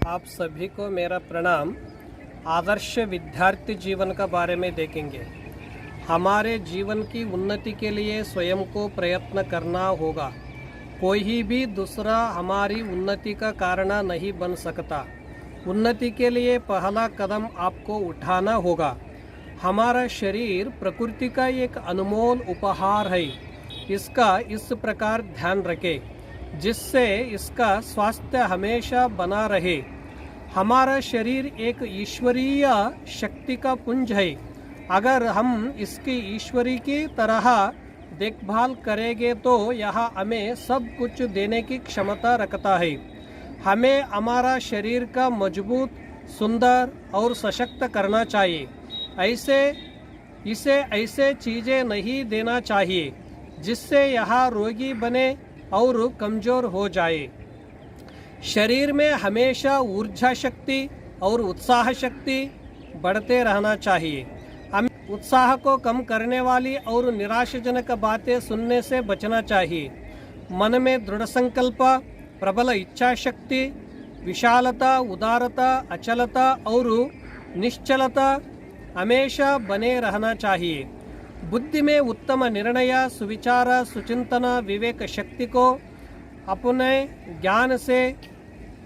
आप सभी को मेरा प्रणाम। आदर्श विद्यार्थी जीवन का बारे में देखेंगे। हमारे जीवन की उन्नति के लिए स्वयं को प्रयत्न करना होगा। कोई भी दूसरा हमारी उन्नति का कारण नहीं बन सकता। उन्नति के लिए पहला कदम आपको उठाना होगा। हमारा शरीर प्रकृति का एक अनमोल उपहार है। इसका इस प्रकार ध्यान रखें जिससे इसका स्वास्थ्य हमेशा बना रहे। हमारा शरीर एक ईश्वरीय शक्ति का पुंज है। अगर हम इसकी ईश्वरी की तरह देखभाल करेंगे तो यह हमें सब कुछ देने की क्षमता रखता है। हमें हमारा शरीर का मजबूत, सुंदर और सशक्त करना चाहिए। इसे ऐसे चीज़ें नहीं देना चाहिए जिससे यह रोगी बने और कमज़ोर हो जाए। शरीर में हमेशा ऊर्जा शक्ति और उत्साह शक्ति बढ़ते रहना चाहिए। हमें उत्साह को कम करने वाली और निराशाजनक बातें सुनने से बचना चाहिए। मन में दृढ़ संकल्प, प्रबल इच्छा शक्ति, विशालता, उदारता, अचलता और निश्चलता हमेशा बने रहना चाहिए। बुद्धि में उत्तम निर्णय, सुविचार, सुचिंतन, विवेक शक्ति को अपने ज्ञान से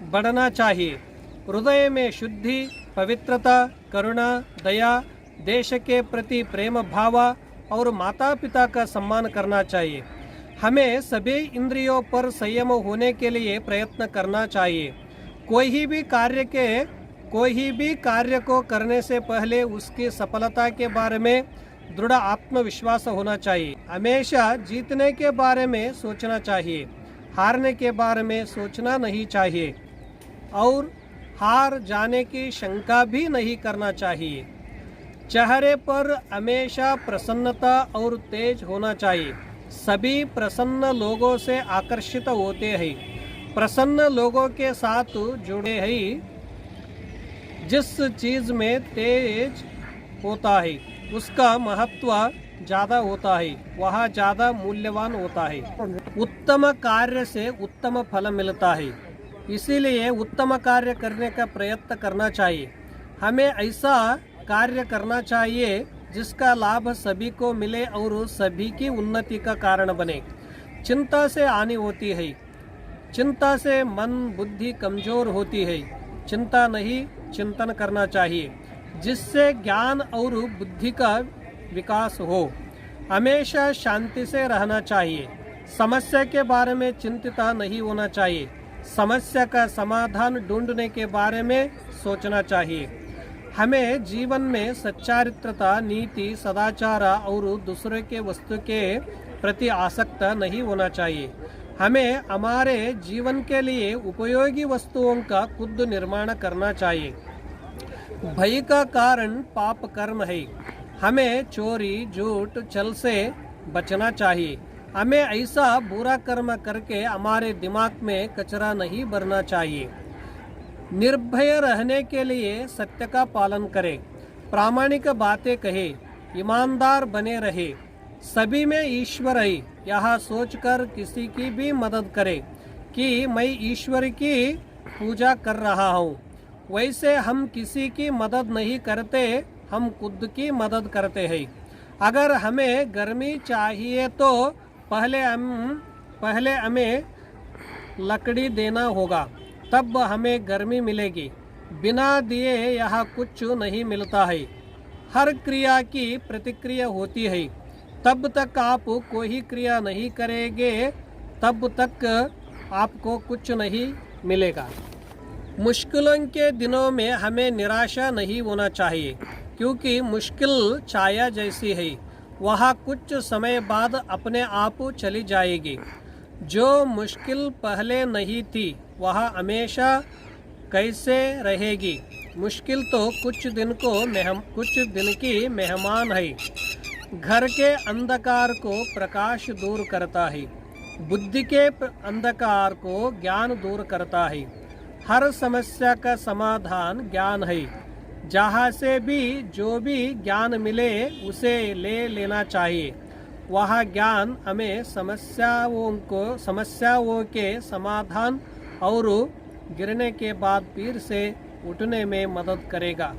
बढ़ना चाहिए। हृदय में शुद्धि, पवित्रता, करुणा, दया, देश के प्रति प्रेम भाव और माता पिता का सम्मान करना चाहिए। हमें सभी इंद्रियों पर संयम होने के लिए प्रयत्न करना चाहिए। कोई भी कार्य को करने से पहले उसकी सफलता के बारे में दृढ़ आत्मविश्वास होना चाहिए। हमेशा जीतने के बारे में सोचना चाहिए, हारने के बारे में सोचना नहीं चाहिए और हार जाने की शंका भी नहीं करना चाहिए। चेहरे पर हमेशा प्रसन्नता और तेज होना चाहिए। सभी प्रसन्न लोगों से आकर्षित होते हैं। प्रसन्न लोगों के साथ जुड़े हैं। जिस चीज़ में तेज होता है उसका महत्व ज़्यादा होता है, वह ज़्यादा मूल्यवान होता है। उत्तम कार्य से उत्तम फल मिलता है, इसीलिए उत्तम कार्य करने का प्रयत्न करना चाहिए। हमें ऐसा कार्य करना चाहिए जिसका लाभ सभी को मिले और सभी की उन्नति का कारण बने। चिंता से हानि होती है। चिंता से मन बुद्धि कमज़ोर होती है। चिंता नहीं, चिंतन करना चाहिए जिससे ज्ञान और बुद्धि का विकास हो। हमेशा शांति से रहना चाहिए। समस्या के बारे में चिंतित नहीं होना चाहिए। समस्या का समाधान ढूंढने के बारे में सोचना चाहिए। हमें जीवन में सच्चारित्रता, नीति, सदाचार और दूसरे के वस्तु के प्रति आसक्त नहीं होना चाहिए। हमें हमारे जीवन के लिए उपयोगी वस्तुओं का खुद निर्माण करना चाहिए। भय का कारण पाप कर्म है। हमें चोरी, झूठ, छल से बचना चाहिए। हमें ऐसा बुरा कर्म करके हमारे दिमाग में कचरा नहीं भरना चाहिए। निर्भय रहने के लिए सत्य का पालन करें। प्रामाणिक बातें कहें। ईमानदार बने रहे। सभी में ईश्वर है, यह सोचकर किसी की भी मदद करें कि मैं ईश्वर की पूजा कर रहा हूँ। वैसे हम किसी की मदद नहीं करते, हम खुद की मदद करते हैं। अगर हमें गर्मी चाहिए तो पहले हमें लकड़ी देना होगा, तब हमें गर्मी मिलेगी। बिना दिए यह कुछ नहीं मिलता है। हर क्रिया की प्रतिक्रिया होती है। तब तक आप कोई क्रिया नहीं करेंगे तब तक आपको कुछ नहीं मिलेगा। मुश्किलों के दिनों में हमें निराशा नहीं होना चाहिए क्योंकि मुश्किल छाया जैसी है, वह कुछ समय बाद अपने आप चली जाएगी। जो मुश्किल पहले नहीं थी वह हमेशा कैसे रहेगी। मुश्किल तो कुछ दिन की मेहमान है। घर के अंधकार को प्रकाश दूर करता है। बुद्धि के अंधकार को ज्ञान दूर करता है। हर समस्या का समाधान ज्ञान है। जहाँ से भी जो भी ज्ञान मिले उसे ले लेना चाहिए। वह ज्ञान हमें समस्याओं के समाधान और गिरने के बाद फिर से उठने में मदद करेगा।